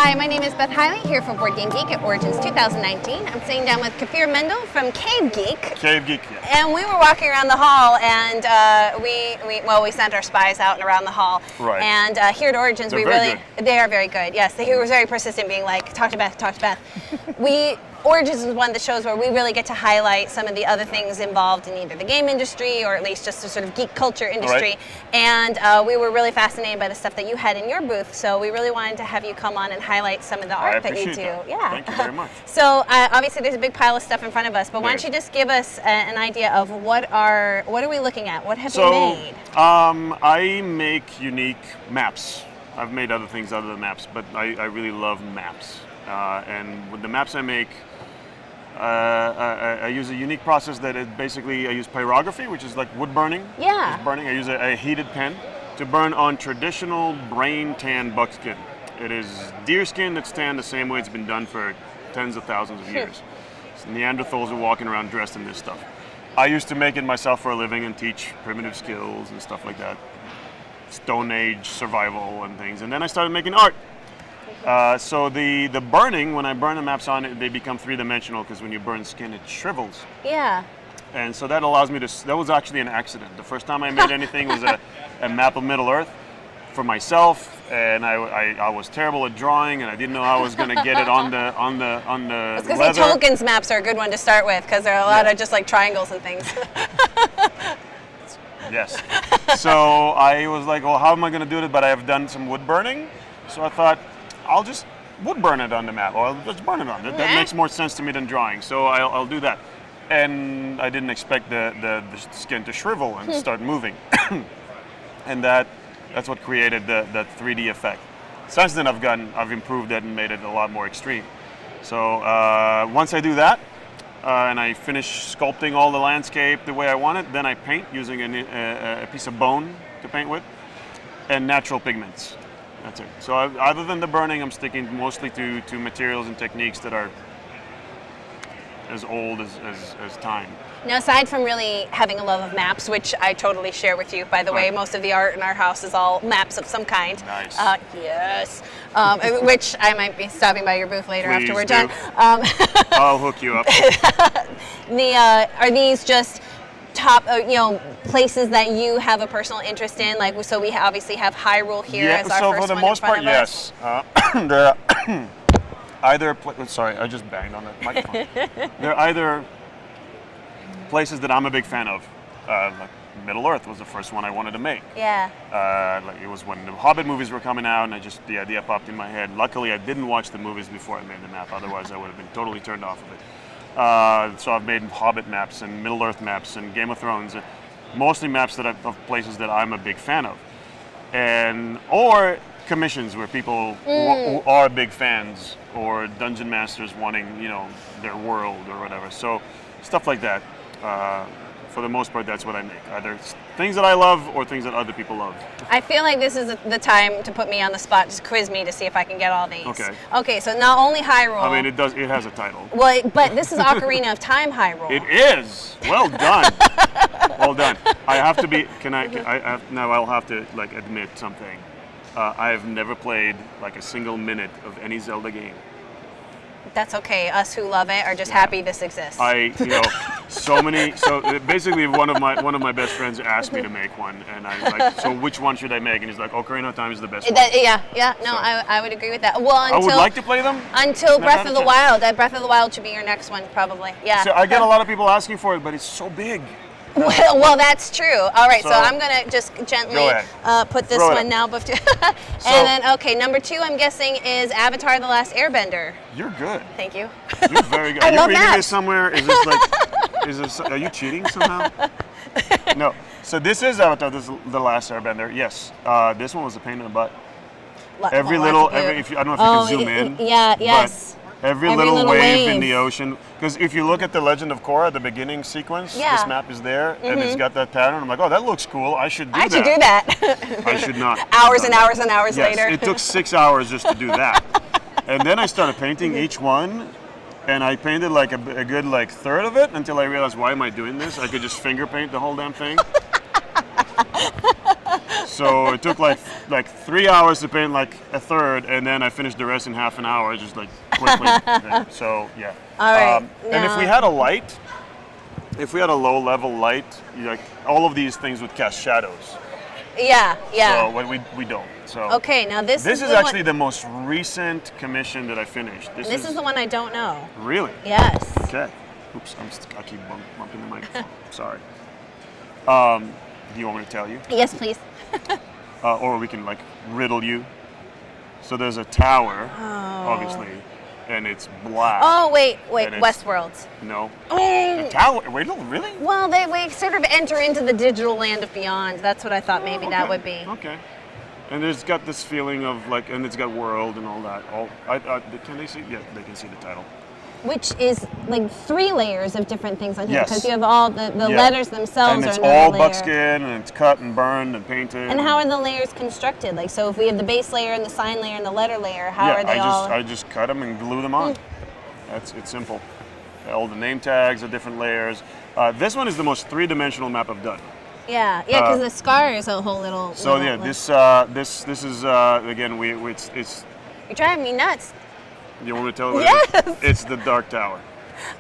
Hi, my name is Beth Hiley, here for Board Game Geek at Origins 2019. I'm sitting down with Kafir Mendel from CaveGeek. CaveGeek, yeah. And we were walking around the hall, and we sent our spies out and around the hall. Right. And here at Origins, They're very good. they are very good. Yes, he was very persistent, being like, talk to Beth, talk to Beth. Origins is one of the shows where we really get to highlight some of the other things involved in either the game industry or at least just the sort of geek culture industry. Right. And we were really fascinated by the stuff that you had in your booth, so we really wanted to have you come on and highlight some of the art that you do. That. Yeah. Thank you very much. So obviously there's a big pile of stuff in front of us, but why don't you just give us an idea of what are we looking at? What have you made? I make unique maps. I've made other things other than maps, but I really love maps. And with the maps I make, I use a unique process that I use pyrography, which is like wood burning. Yeah. Burning. I use a heated pen to burn on traditional brain tan buckskin. It is deer skin that's tanned the same way it's been done for tens of thousands of years. So Neanderthals are walking around dressed in this stuff. I used to make it myself for a living and teach primitive skills and stuff like that. Stone Age survival and things. And then I started making art. So the burning, when I burn the maps on it, they become three-dimensional because when you burn skin, it shrivels. Yeah. And so that allows me to, that was actually an accident. The first time I made anything was a map of Middle Earth for myself, and I was terrible at drawing, and I didn't know how I was going to get it on the I was going to say Tolkien's maps are a good one to start with because there are a lot of just like triangles and things. Yes. So I was like, well, how am I going to do it? But I have done some wood burning, so I thought, I'll just wood burn it on the map, or I'll just burn it on. That makes more sense to me than drawing, so I'll do that. And I didn't expect the skin to shrivel and start moving. And that's what created the 3D effect. Since then I've improved it and made it a lot more extreme. So once I do that, and I finish sculpting all the landscape the way I want it, then I paint using a piece of bone to paint with, and natural pigments. That's it. So other than the burning, I'm sticking mostly to materials and techniques that are as old as time. Now, aside from really having a love of maps, which I totally share with you, by the way, most of the art in our house is all maps of some kind. Nice. Yes. Which I might be stopping by your booth later after we're done. I'll hook you up. Are these just top, places that you have a personal interest in? Like, so we obviously have Hyrule here as our first one. So for the most part, yes. They're either. Sorry, I just banged on the microphone. They're either places that I'm a big fan of. Like Middle Earth was the first one I wanted to make. Yeah. Like it was when the Hobbit movies were coming out, and the idea popped in my head. Luckily, I didn't watch the movies before I made the map. Otherwise, I would have been totally turned off of it. So I've made Hobbit maps and Middle Earth maps and Game of Thrones, mostly maps of places that I'm a big fan of, or commissions where people who are big fans, or dungeon masters wanting their world or whatever. So stuff like that. For the most part, that's what I make. Either things that I love or things that other people love. I feel like this is the time to put me on the spot, just quiz me to see if I can get all these. Okay. Okay, so not only Hyrule. I mean, it has a title. Well, but this is Ocarina of Time Hyrule. It is. Well done. Well done. I have to be. Now I'll have to admit something. I have never played a single minute of any Zelda game. That's okay. Us who love it are just happy this exists. So basically one of my best friends asked me to make one, and I'm like, so which one should I make? And he's like, Ocarina of Time is the best one. I would agree with that. Well, I would like to play them. Until Breath of the Wild. Breath of the Wild should be your next one, probably. Yeah. So I get a lot of people asking for it, but it's so big. Well, that's true. All right, so I'm going to just gently put this one now. And then, okay, number 2, I'm guessing, is Avatar: The Last Airbender. You're good. Thank you. You're very good. Are you reading this somewhere? Is this are you cheating somehow? No. So this is Avatar: The Last Airbender. Yes. This one was a pain in the butt. I don't know if you can zoom in. Yeah, yes. Every little wave in the ocean. Because if you look at the Legend of Korra, the beginning sequence, this map is there, and it's got that pattern. I'm like, oh, that looks cool. I should do that. I should not. Hours and hours and hours later. It took 6 hours just to do that. And then I started painting each one, and I painted a good third of it until I realized, why am I doing this? I could just finger paint the whole damn thing. So it took like 3 hours to paint like a third, and then I finished the rest in half an hour, just like quickly. So yeah. All right. And if we had a light, if we had a low level light, like all of these things would cast shadows. Yeah. So what we don't. So Okay, now this is the actually one, the most recent commission that I finished. This is the one I don't know. Really? Yes. Okay. Oops, I keep bumping the microphone. Sorry. Do you want me to tell you? Yes, please. Or we can like riddle you. So there's a tower, obviously, and it's black. Oh, wait, And it's- Westworlds. No. Oh. The tower? Wait, no, really? Well, we sort of enter into the digital land of beyond. That's what I thought maybe that would be. Okay. And it's got this feeling of like, and it's got world and all that. Can they see? Yeah, they can see the title. Which is like 3 layers of different things on here, Yes. because you have all the letters themselves And are it's another all layer. buckskin, and it's cut and burned and painted. And how are the layers constructed? Like, so if we have the base layer and the sign layer and the letter layer, how are they all? I just cut them and glue them on. It's simple. All the name tags are different layers. This one is the most 3-dimensional map I've done. Yeah, because the scar is a whole little. So little, yeah, this is again it's. You're driving me nuts. You want me to tell you? Yes. It's the Dark Tower.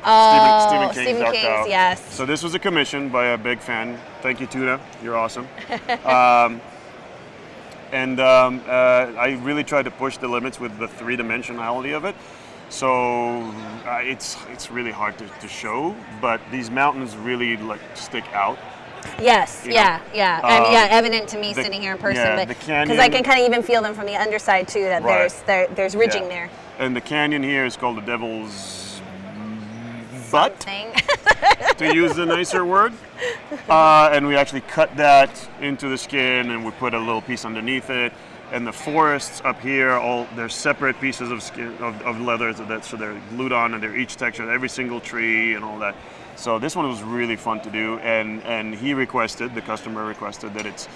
Oh, Stephen King's Stephen Dark King's, Tower. yes. So this was a commission by a big fan. Thank you, Tuna. You're awesome. I really tried to push the limits with the 3-dimensionality of it. So it's really hard to show, but these mountains really like stick out. Yes, yeah. Evident to me the- sitting here in person, yeah, but the canyon- because I can kind of even feel them from the underside too. That Right. there's ridging Yeah. there. And the canyon here is called the Devil's Butt, Thing. to use a nicer word. And we actually cut that into the skin, and we put a little piece underneath it. And the forests up here, they're separate pieces of skin of leather, so they're glued on, and they're each textured, every single tree and all that. So this one was really fun to do, and the customer requested that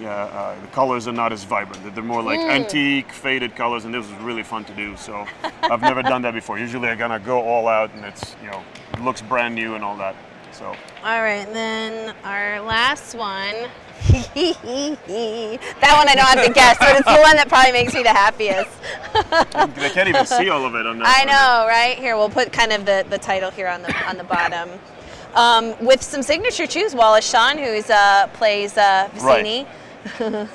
the colors are not as vibrant, that they're more like antique, faded colors, and this was really fun to do. So I've never done that before. Usually I'm gonna go all out, and it's looks brand new and all that. So All right, then our last one. That one I don't have to guess, but it's the one that probably makes me the happiest. they can't even see all of it on that. I know, right? Here, we'll put kind of the title here on the bottom. With some signature choose, Wallace Shawn, who plays Vicini.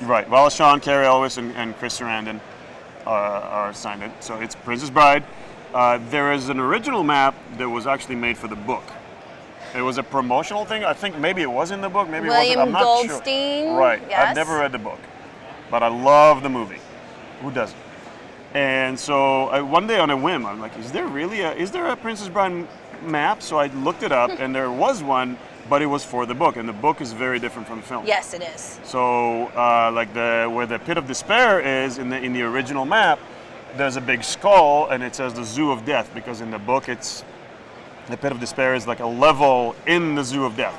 Right. Wallace Shawn, Carrie Elwes, and Chris Sarandon are signed it. So it's Princess Bride. There is an original map that was actually made for the book. It was a promotional thing. I think maybe it was in the book, maybe it wasn't. I'm not Goldstein, sure. Right. yes. I've never read the book, but I love the movie. Who doesn't? And so one day on a whim, I'm like, is there a Princess Bride map? So I looked it up, and there was one, but it was for the book, and the book is very different from the film. Yes, it is. So where the Pit of Despair is in the original map, there's a big skull, and it says the Zoo of Death, because in the book the Pit of Despair is like a level in the Zoo of Death.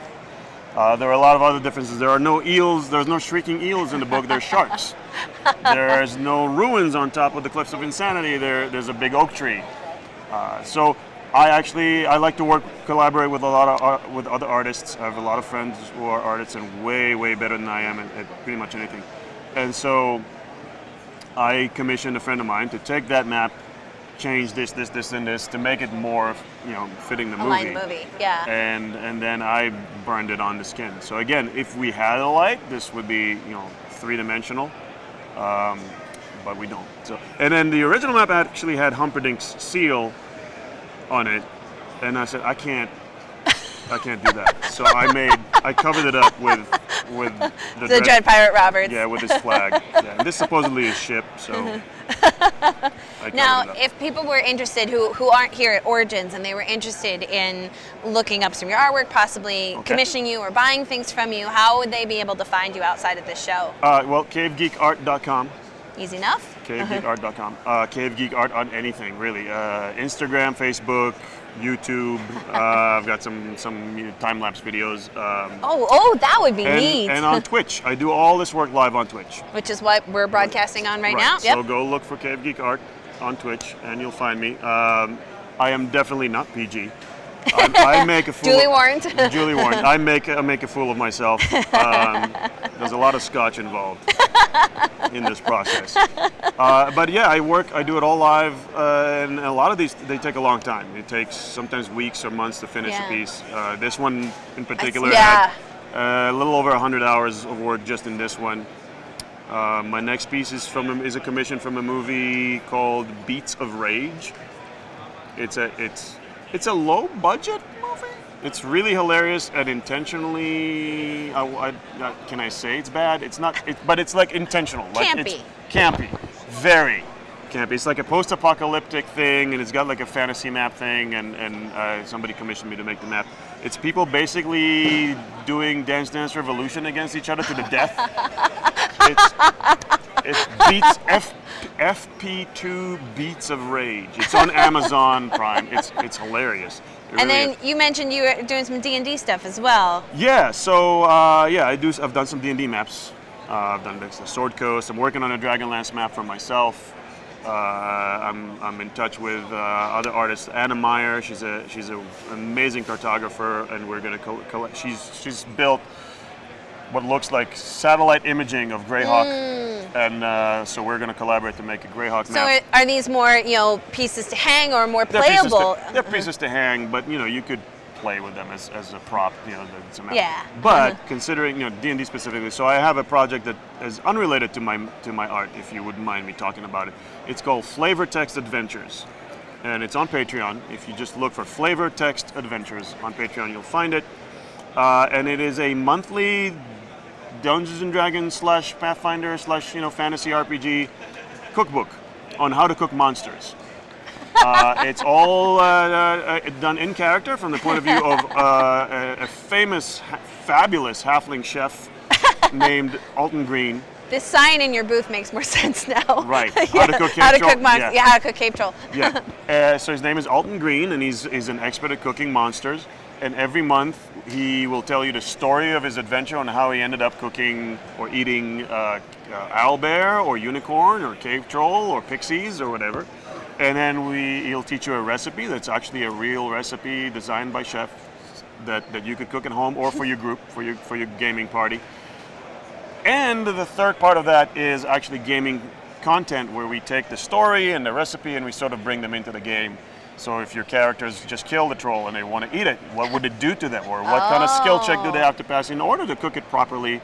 There are a lot of other differences. There are no eels. There's no shrieking eels in the book. There's sharks. There's no ruins on top of the Cliffs of Insanity. There's a big oak tree. So I like to collaborate with with other artists. I have a lot of friends who are artists and way better than I am at pretty much anything. And so I commissioned a friend of mine to take that map, change this, and this to make it more, fitting the movie. Aligned movie, yeah. And then I burned it on the skin. So again, if we had a light, this would be 3-dimensional, but we don't. So and then the original map actually had Humperdinck's seal on it, and I said I can't do that. So I covered it up with the Dread Pirate Roberts. Yeah, with his flag. Yeah, and this supposedly is ship, so. Now, if people were interested who aren't here at Origins and they were interested in looking up some of your artwork, possibly commissioning you or buying things from you, how would they be able to find you outside of this show? Well, CaveGeekArt.com. Easy enough. CaveGeekArt.com. CaveGeek Art on anything, really. Instagram, Facebook, YouTube. I've got some time-lapse videos. That would be neat. And on Twitch. I do all this work live on Twitch. Which is what we're broadcasting on right now. So go look for CaveGeek Art on Twitch, and you'll find me. I am definitely not PG. I make a fool. Duly warned. Duly warned. I make a fool of myself. There's a lot of scotch involved in this process. But yeah, I do it all live, and a lot of these, they take a long time. It takes sometimes weeks or months to finish a piece. This one in particular had a little over 100 hours of work just in this one. My next piece is a commission from a movie called Beats of Rage. It's a low budget movie. It's really hilarious and intentionally. Can I say it's bad? It's not. But it's like intentional. Like campy. It's campy. Very campy. It's like a post-apocalyptic thing, and it's got like a fantasy map thing. And somebody commissioned me to make the map. It's people basically doing Dance Dance Revolution against each other to the death. It beats FP2 Beats of Rage. It's on Amazon Prime. It's hilarious. And then you mentioned you were doing some D&D stuff as well. Yeah. So I've done some D&D maps. I've done the Sword Coast. I'm working on a Dragonlance map for myself. I'm in touch with other artists. Anna Meyer. She's an amazing cartographer, and we're gonna collect. She's built what looks like satellite imaging of Greyhawk, and so we're going to collaborate to make a Greyhawk map. So are these more, pieces to hang or more playable? They're pieces to hang, but you could play with them as a prop. It's a map. Yeah. But considering D&D specifically, so I have a project that is unrelated to my art. If you wouldn't mind me talking about it, it's called Flavor Text Adventures, and it's on Patreon. If you just look for Flavor Text Adventures on Patreon, you'll find it, and it is a monthly Dungeons and Dragons / Pathfinder / fantasy RPG cookbook on how to cook monsters. It's all done in character from the point of view of a famous, fabulous halfling chef named Alton Green. This sign in your booth makes more sense now. Right. How to cook cave troll. How to cook cave troll. Yeah. So his name is Alton Green, and he's an expert at cooking monsters. And every month he will tell you the story of his adventure on how he ended up cooking or eating owlbear or unicorn or cave troll or pixies or whatever. And then he'll teach you a recipe that's actually a real recipe designed by chefs that you could cook at home or for your group, for your gaming party. And the third part of that is actually gaming content, where we take the story and the recipe and we sort of bring them into the game. So if your characters just kill the troll and they want to eat it, what would it do to them? Or what kind of skill check do they have to pass in order to cook it properly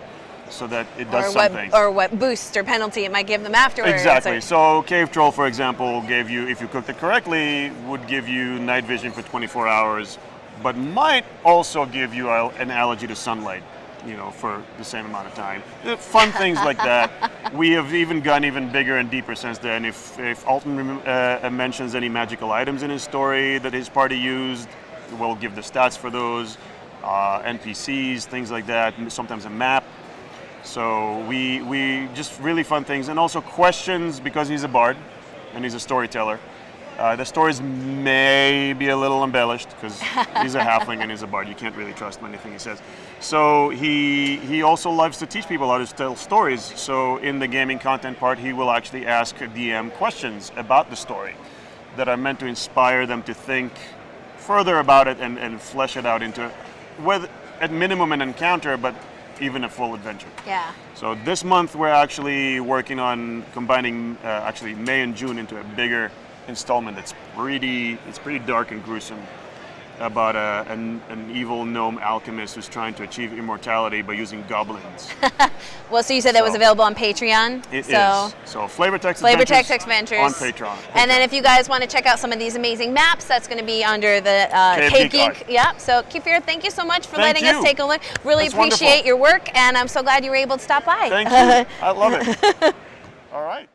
so that it does something? Or what boost or penalty it might give them afterwards. Exactly. So cave troll, for example, gave you, if you cooked it correctly, would give you night vision for 24 hours, but might also give you an allergy to sunlight, for the same amount of time. Fun things like that. We have even gone even bigger and deeper since then. If Alton mentions any magical items in his story that his party used, we'll give the stats for those. NPCs, things like that. Sometimes a map. So we just really fun things, and also questions, because he's a bard and he's a storyteller. The stories may be a little embellished because he's a halfling and he's a bard. You can't really trust anything he says. So he also loves to teach people how to tell stories. So in the gaming content part, he will actually ask a DM questions about the story that are meant to inspire them to think further about it and flesh it out into, with at minimum an encounter, but even a full adventure. Yeah. So this month we're actually working on combining actually May and June into a bigger installment that's pretty dark and gruesome, about an evil gnome alchemist who's trying to achieve immortality by using goblins. Well, so you said that was available on Patreon? It is. So Flavor Text Adventures on Patreon. And then if you guys want to check out some of these amazing maps, that's going to be under the CaveGeek. Yeah. So Kiefer, thank you so much for letting us take a look. Really appreciate your work, and I'm so glad you were able to stop by. Thank you. I love it. All right.